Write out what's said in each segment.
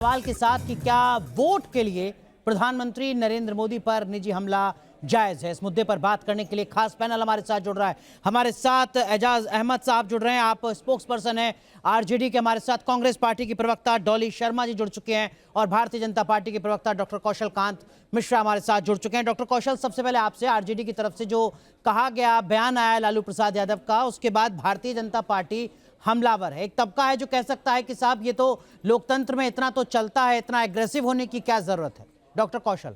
सवाल के साथ कि क्या वोट के लिए प्रधानमंत्री नरेंद्र मोदी पर निजी हमला जायज है। इस मुद्दे पर बात करने के लिए खास पैनल हमारे साथ जुड़ रहा है। हमारे साथ एजाज अहमद साहब जुड़ रहे हैं, आप स्पोक्स पर्सन हैं आरजेडी के। हमारे साथ कांग्रेस पार्टी की प्रवक्ता डॉली शर्मा जी जुड़ चुके हैं और भारतीय जनता पार्टी के प्रवक्ता डॉक्टर कौशल कांत मिश्रा हमारे साथ जुड़ चुके हैं। डॉक्टर कौशल, सबसे पहले आपसे, आरजेडी की तरफ से जो कहा गया बयान आया लालू प्रसाद यादव का, उसके बाद भारतीय जनता पार्टी हमलावर है। एक तबका है जो कह सकता है कि साहब ये तो लोकतंत्र में इतना तो चलता है, इतना एग्रेसिव होने की क्या जरूरत है। डॉक्टर कौशल।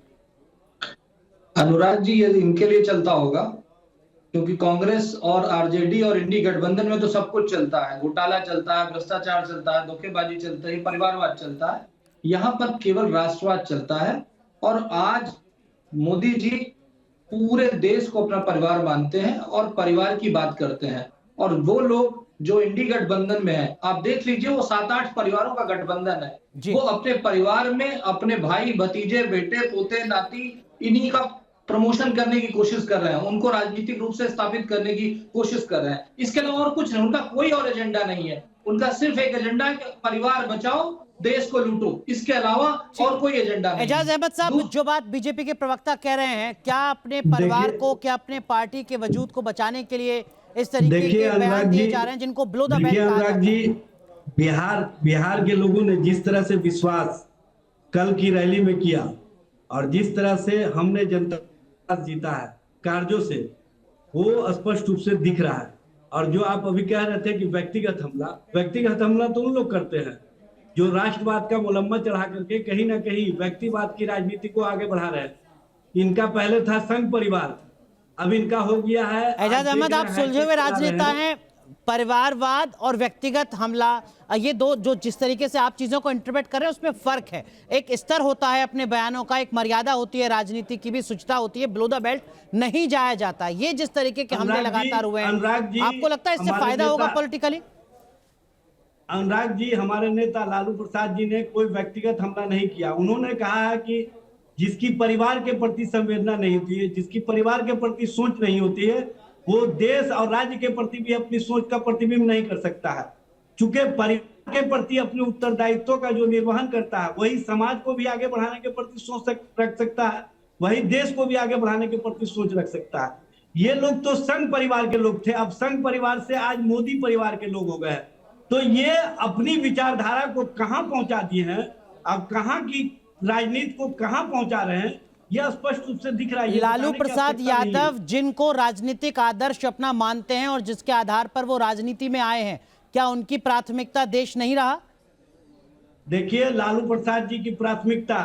अनुराग जी, ये इनके लिए चलता होगा क्योंकि कांग्रेस और आरजेडी और इंडी गठबंधन में तो सब कुछ चलता है। घोटाला चलता है, भ्रष्टाचार चलता है, धोखेबाजी चलता है, परिवारवाद चलता है। यहाँ पर केवल राष्ट्रवाद चलता है। और आज मोदी जी पूरे देश को अपना परिवार मानते हैं और परिवार की बात करते हैं। और वो लोग जो इंडी गठबंधन में है, आप देख लीजिए, वो 7-8 परिवारों का गठबंधन है। वो अपने परिवार में अपने भाई भतीजे बेटे पोते नाती इन्हीं का प्रमोशन करने की कोशिश कर रहे हैं, उनको राजनीतिक रूप से स्थापित करने की कोशिश कर रहे हैं। इसके अलावा और कुछ नहीं, उनका कोई और एजेंडा नहीं है। उनका सिर्फ एक एजेंडा है कि परिवार बचाओ, देश को लूटो, इसके अलावा और कोई एजेंडा नहीं। एजाज अहमद साहब, जो बात बीजेपी के प्रवक्ता कह रहे हैं, क्या अपने परिवार को, क्या अपने पार्टी के वजूद को बचाने के लिए इस तरीके के बयान दिए जा रहे हैं जिनको ब्लो द बेल कहा जाता है? बिहार के लोगों ने जिस तरह से विश्वास कल की रैली में किया और जिस तरह से हमने जनता जीता है कार्यों से, वो स्पष्ट रूप से दिख रहा है। और जो आप अभी कह रहे थे कि व्यक्तिगत हमला तो उन लोग करते हैं जो राष्ट्रवाद का मुलम्मा चढ़ा करके कहीं ना कहीं व्यक्तिवाद की राजनीति को आगे बढ़ा रहे हैं। इनका पहले था संघ परिवार, अब इनका हो गया है। एजाज अहमद, आप सुलझे हुए राजनेता हैं। परिवारवाद और व्यक्तिगत हमला, ये दो जो जिस तरीके से आप चीजों को इंटरप्रेट कर रहे हैं उसमें फर्क है। एक स्तर होता है अपने बयानों का, एक मर्यादा होती है, राजनीति की भी शुचिता होती है। ब्लो द बेल्ट नहीं जाया जाता। ये जिस तरीके के हमले लगातार हुए हैं, आपको लगता है इससे फायदा होगा पॉलिटिकली? अनुराग जी, हमारे नेता लालू प्रसाद जी ने कोई व्यक्तिगत हमला नहीं किया। उन्होंने कहा है कि जिसकी परिवार के प्रति संवेदना नहीं होती है, जिसकी परिवार के प्रति सोच नहीं होती है, वो देश और राज्य के प्रति भी अपनी सोच का प्रतिबिंब नहीं कर सकता है। चूंकि परिवार के प्रति अपने उत्तरदायित्व का जो निर्वहन करता है, वही समाज को भी आगे बढ़ाने के प्रति सोच रख सकता है, वही देश को भी आगे बढ़ाने के प्रति सोच रख सकता है। ये लोग तो संघ परिवार के लोग थे, अब संघ परिवार से आज मोदी परिवार के लोग हो गए। तो ये अपनी विचारधारा को कहां पहुंचा दिए हैं, अब कहां की राजनीति को कहां पहुंचा रहे हैं, यह स्पष्ट रूप से दिख रहा है। लालू प्रसाद यादव जिनको राजनीतिक आदर्श अपना मानते हैं और जिसके आधार पर वो राजनीति में आए हैं, क्या उनकी प्राथमिकता देश नहीं रहा? देखिए, लालू प्रसाद जी की प्राथमिकता,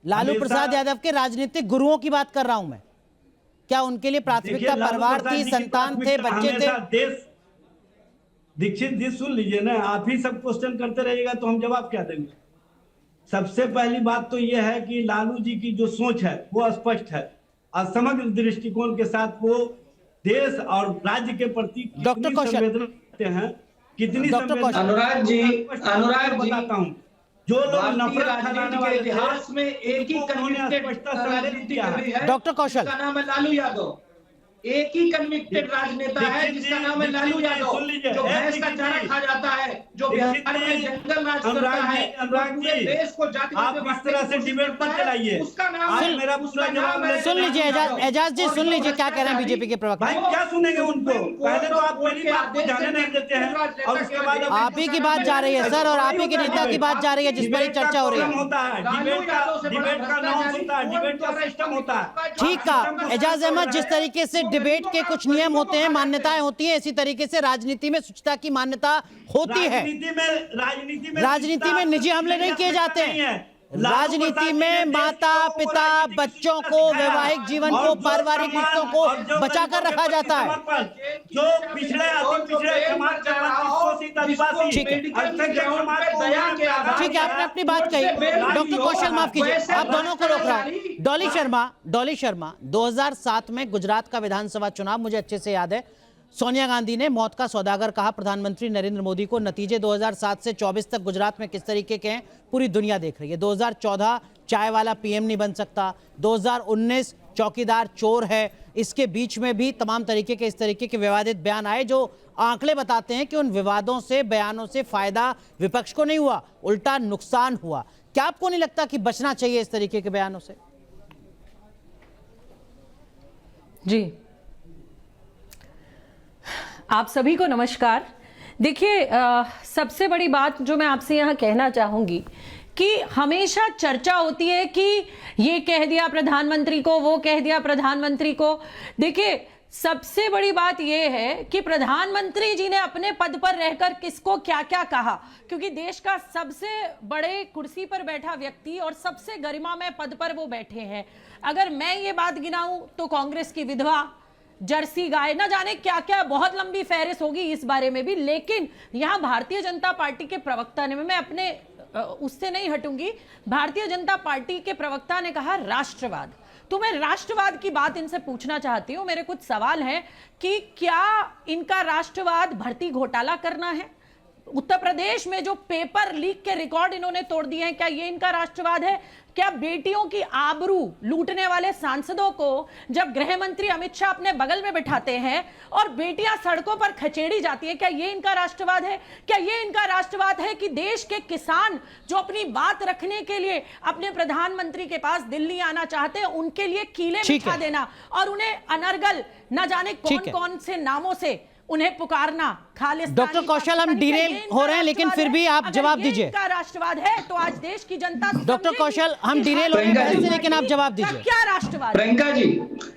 लालू प्रसाद यादव के राजनीतिक गुरुओं की बात कर रहा हूं मैं, क्या उनके लिए प्राथमिकता परिवार थी, संतान थे, बच्चे थे? दीक्षित जी सुन लीजिए ना, आप ही सब क्वेश्चन करते रहिएगा तो हम जवाब क्या देंगे। सबसे पहली बात तो यह है कि लालू जी की जो सोच है वो स्पष्ट है और समग्र दृष्टिकोण के साथ वो देश और राज्य के प्रति डॉक्टर कौशल रखते हैं, कितनी अनुराग जी बताता हूँ। जो लोग नफरत फैलाने वाले इतिहास में एक ही कन्विक्टेड राजनीति कर रही है, डॉक्टर कौशल, उसका नाम है लालू यादव। एक ही कन्विक्टेड राजनेता है जिसका नाम है लालू यादव, जो भैंस का चारा खा जाता है, जो बिहार में जंगल राज करता है, पूरे देश को जाति आप इस तरह से डिबेट मत चलाइए। उसका नाम है, मेरा पूरा जवाब सुन लीजिए। एजाज जी सुन लीजिए क्या कह रहे हैं बीजेपी के प्रवक्ता। भाई क्या सुनेंगे उनको? पहले तो आप मेरी बात को जाने नहीं देते हैं और उसके बाद आप ही की बात जा रही है सर, और आप ही के नेता की बात जा रही है जिस पर चर्चा हो रही है। होता है डिबेट का नॉर्म होता है, डिबेट का सिस्टम होता है। ठीक कहा एजाज अहमद, जिस तरीके से डिबेट के कुछ नियम होते हैं, मान्यताएं होती हैं, इसी तरीके से राजनीति में शुचिता की मान्यता होती है। राजनीति में निजी हमले नहीं किए जाते हैं। राजनीति में माता पिता बच्चों को, वैवाहिक जीवन को, पारिवारिक रिश्तों को बचाकर रखा जाता है। जो पिछड़े समाज ठीक है, आपने अपनी बात कही। डॉक्टर कौशल माफ कीजिए, आप दोनों को रोक रहा हूं। डॉली शर्मा 2007 में गुजरात का विधानसभा चुनाव मुझे अच्छे से याद है। सोनिया गांधी ने मौत का सौदागर कहा प्रधानमंत्री नरेंद्र मोदी को। नतीजे 2007 से 24 तक गुजरात में किस तरीके के हैं पूरी दुनिया देख रही है। 2014 चाय वाला पीएम नहीं बन सकता, 2019 चौकीदार चोर है, इसके बीच में भी तमाम तरीके के इस तरीके के विवादित बयान आए जो आंकड़े बताते हैं कि उन विवादों से, बयानों से फायदा विपक्ष को नहीं हुआ, उल्टा नुकसान हुआ। क्या आपको नहीं लगता कि बचना चाहिए इस तरीके के बयानों से? जी, आप सभी को नमस्कार। देखिए, सबसे बड़ी बात जो मैं आपसे यहाँ कहना चाहूंगी कि हमेशा चर्चा होती है कि ये कह दिया प्रधानमंत्री को, वो कह दिया प्रधानमंत्री को। देखिए, सबसे बड़ी बात यह है कि प्रधानमंत्री जी ने अपने पद पर रहकर किसको क्या क्या कहा, क्योंकि देश का सबसे बड़े कुर्सी पर बैठा व्यक्ति और सबसे गरिमामय पद पर वो बैठे हैं। अगर मैं ये बात गिनाऊं तो कांग्रेस की विधवा, जर्सी गाय, ना जाने क्या क्या, बहुत लंबी फहरिस्त होगी इस बारे में भी। लेकिन यहां भारतीय जनता पार्टी के प्रवक्ता ने, मैं अपने उससे नहीं हटूंगी, भारतीय जनता पार्टी के प्रवक्ता ने कहा राष्ट्रवाद। तो मैं राष्ट्रवाद की बात इनसे पूछना चाहती हूं। मेरे कुछ सवाल हैं कि क्या इनका राष्ट्रवाद भर्ती घोटाला करना है? उत्तर प्रदेश में जो पेपर लीक के रिकॉर्ड इन्होंने तोड़ दिए हैं, क्या ये इनका राष्ट्रवाद है? क्या बेटियों की आबरू लूटने वाले सांसदों को जब गृह मंत्री अमित शाह अपने बगल में बिठाते हैं और बेटियां सड़कों पर खचेड़ी जाती है, क्या ये इनका राष्ट्रवाद है? क्या ये इनका राष्ट्रवाद है कि देश के किसान जो अपनी बात रखने के लिए अपने प्रधानमंत्री के पास दिल्ली आना चाहते हैं, उनके लिए कीले बिछा देना और उन्हें अनर्गल न जाने कौन कौन से नामों से उन्हें पुकारना? डॉक्टर कौशल, हम डिरेल हो रहे हैं, लेकिन फिर भी आप जवाब दीजिए। का राष्ट्रवाद है तो आज देश की जनता। डॉक्टर कौशल, हम डिरेल हो रहे हैं, लेकिन आप जवाब दीजिए। क्या राष्ट्रवाद? प्रियंका जी,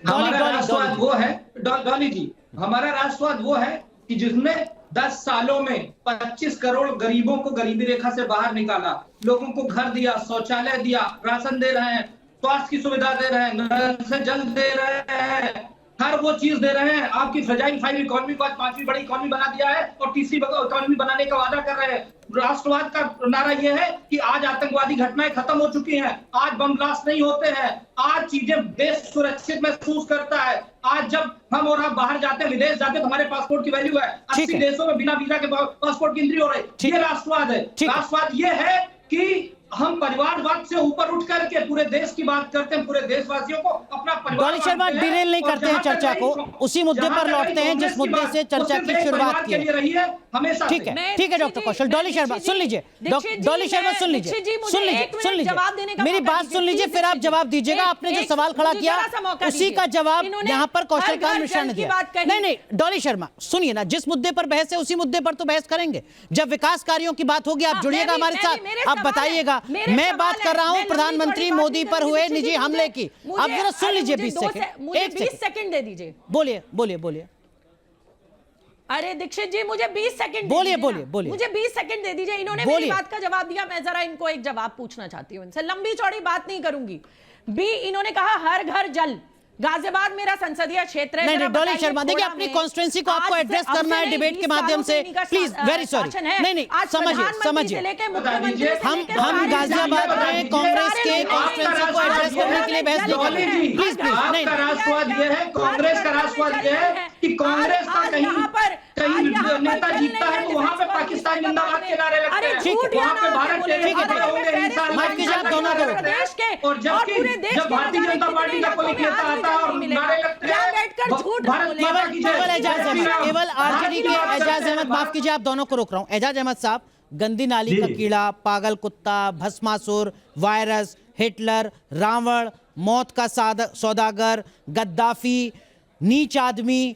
हमारा राष्ट्रवाद वो है, डॉली जी, हमारा राष्ट्रवाद वो है कि जिसने 10 सालों में 25 करोड़ गरीबों को गरीबी रेखा से बाहर निकाला, लोगों को घर दिया, शौचालय दिया, राशन दे रहे हैं, स्वास्थ्य की सुविधा दे रहे हैं, नल से जल दे रहे हैं, हर वो चीज दे रहे हैं। आपकी फ्रेजाइल 5 इकोनॉमी को आज 5वीं बड़ी इकोनॉमी बना दिया है और तीसरी इकोनॉमी बनाने का वादा कर रहे हैं। राष्ट्रवाद का नारा यह है कि आज आतंकवादी घटनाएं खत्म हो चुकी हैं, आज बम ब्लास्ट नहीं होते हैं, आज चीजें देश सुरक्षित महसूस करता है। आज जब हम और आप बाहर जाते हैं, विदेश जाते हैं, तो हमारे पासपोर्ट की वैल्यू है। 80 देशों में बिना वीजा के पासपोर्ट की एंट्री हो रही। ये राष्ट्रवाद है। राष्ट्रवाद ये है कि हम परिवारवाद से ऊपर उठ करके पूरे देश की बात करते हैं, पूरे देशवासियों को अपना परिवार। डॉली शर्मा, डिरेल नहीं करते हैं चर्चा को, उसी मुद्दे पर लौटते हैं जिस मुद्दे से चर्चा की शुरुआत की है। हमेशा ठीक है डॉक्टर कौशल। डॉली शर्मा सुन लीजिए, डॉली शर्मा सुन लीजिए, मेरी बात सुन लीजिए, फिर आप जवाब दीजिएगा। आपने जो सवाल खड़ा किया उसी का जवाब यहाँ पर कौशल का मिश्रण ने दिया। नहीं, डॉली शर्मा सुनिए ना, जिस मुद्दे पर बहस है उसी मुद्दे पर तो बहस करेंगे। जब विकास कार्यों की बात होगी आप जुड़िएगा हमारे साथ, आप बताइएगा। मैं बात कर रहा हूं प्रधानमंत्री मोदी पर हुए निजी हमले की। आप जरा सुन लीजिए 20 सेकंड, मुझे 20 सेकंड दे दीजिए। बोलिए। अरे दीक्षित जी, मुझे 20 सेकंड बोलिए। मुझे 20 सेकंड दे दीजिए। इन्होंने मेरी बात का जवाब दिया, मैं जरा इनको एक जवाब पूछना चाहती हूँ इनसे। लंबी चौड़ी बात नहीं करूंगी। इन्होंने कहा हर घर जल। गाजियाबाद मेरा संसदीय क्षेत्र है। नहीं, डॉली शर्मा, देखिए अपनी कॉन्स्टिट्यूएंसी को आपको एड्रेस करना है डिबेट के माध्यम से, प्लीज, वेरी सॉरी। नहीं, समझिए। हम गाजियाबाद में कांग्रेस के कॉन्स्टिट्यूएंसी को एड्रेस करने के लिए बहस नहीं कर रहे हैं। प्लीज। नहीं, राष्ट्रवाद ये है, कांग्रेस का राष्ट्रवाद ये है कि कांग्रेस का कहीं नेता जीतता है तो वहां पे पाकिस्तान जिंदाबाद के नारे लगते हैं, वहां पे भारत के माफ कीजिए, आप दोनों को। और जब भारतीय जनता पार्टी का कोई नेता आता है और नारे लगते हैं, केवल आरजेडी के एजाज अहमद, माफ कीजिए आप दोनों को रोक रहा हूं। एजाज अहमद साहब, गंदी नाली का कीड़ा, पागल कुत्ता, भस्मासुर, वायरस, हिटलर, रावण, मौत का सौदागर, गद्दाफी, नीच आदमी,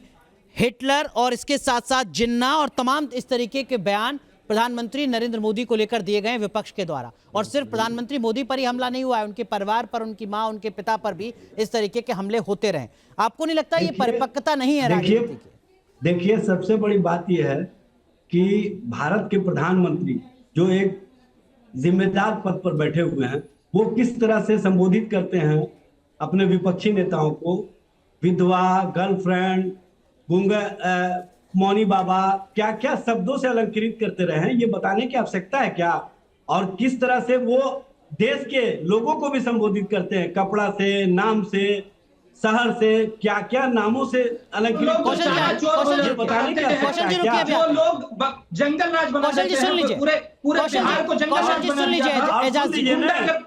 हिटलर और इसके साथ साथ जिन्ना और तमाम इस तरीके के बयान प्रधानमंत्री नरेंद्र मोदी को लेकर दिए गए विपक्ष के द्वारा। और सिर्फ प्रधानमंत्री मोदी पर ही हमला नहीं हुआ है, उनके परिवार पर, उनकी मां, उनके पिता पर भी इस तरीके के हमले होते रहे। आपको नहीं लगता ये परिपक्वता नहीं है राजनीति की? देखिए, सबसे बड़ी बात यह है कि भारत के प्रधानमंत्री जो एक जिम्मेदार पद पर बैठे हुए हैं, वो किस तरह से संबोधित करते हैं अपने विपक्षी नेताओं को। विधवा, गर्लफ्रेंड, गुंगा, मौनी बाबा, क्या क्या शब्दों से अलंकृत करते रहे हैं, ये बताने की आवश्यकता है क्या? और किस तरह से वो देश के लोगों को भी संबोधित करते हैं, कपड़ा से, नाम से, शहर से, क्या क्या नामों से अलंकृत बताने की आवश्यकता है क्या? जो लोग जंगल राज बना देते हैं, पूरे बिहार को जंगल राज बना दिया।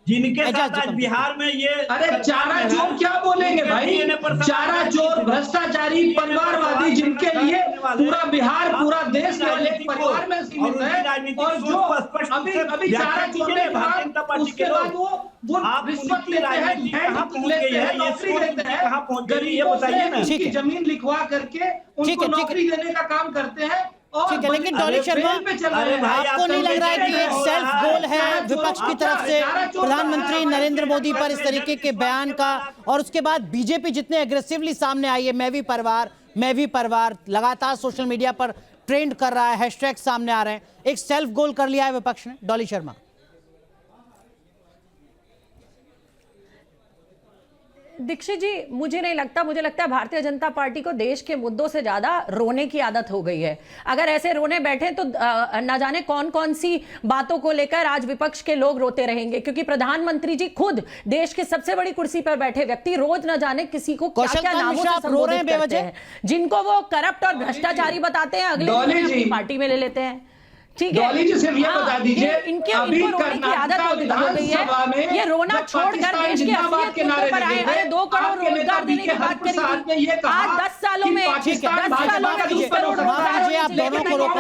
जिनके एजाज साथ जी, आज कम बिहार में ये अरे चारा चोर क्या बोलेंगे भाई, चारा चोर भ्रष्टाचारी परिवारवादी जिनके लिए पूरा बिहार पूरा देश केवल एक परिवार में सीमित है, और जो अभी चारा चोरने के बाद उसके बाद वो रिश्वत लेते हैं, लेते हैं, नौकरी देते हैं, गरीबों से उनकी जमीन लिखवा करके उनको नौकरी देने का काम करते हैं। ठीक है, लेकिन डॉली शर्मा आपको नहीं लग रहा है कि एक सेल्फ गोल है विपक्ष की तरफ से प्रधानमंत्री नरेंद्र मोदी पर इस तरीके के बयान का, और उसके बाद बीजेपी जितने एग्रेसिवली सामने आई है, मैं भी परिवार लगातार सोशल मीडिया पर ट्रेंड कर रहा है, हैशटैग सामने आ रहे हैं, एक सेल्फ गोल कर लिया है विपक्ष ने? डॉली शर्मा, दीक्षित जी, मुझे नहीं लगता, मुझे लगता है भारतीय जनता पार्टी को देश के मुद्दों से ज्यादा रोने की आदत हो गई है। अगर ऐसे रोने बैठे तो ना जाने कौन कौन सी बातों को लेकर आज विपक्ष के लोग रोते रहेंगे, क्योंकि प्रधानमंत्री जी खुद देश की सबसे बड़ी कुर्सी पर बैठे व्यक्ति रोज न जाने किसी को क्या क्या नामों से संबोधित करते हैं, जिनको वो करप्ट और भ्रष्टाचारी बताते हैं, अगले दिन अपनी पार्टी में ले लेते हैं। ठीक है, डॉली जी सिर्फ ये बता दीजिए, इनको रोने की आदत हो गई है, ये रोना छोड़कर देश के असलियत मुद्दों पर आए हैं। 2 करोड़ रोजगार देने की बात करी थी, आज 10 सालों में 10 सालों में 20 करोड़ रोजगार आप दोनों को रोका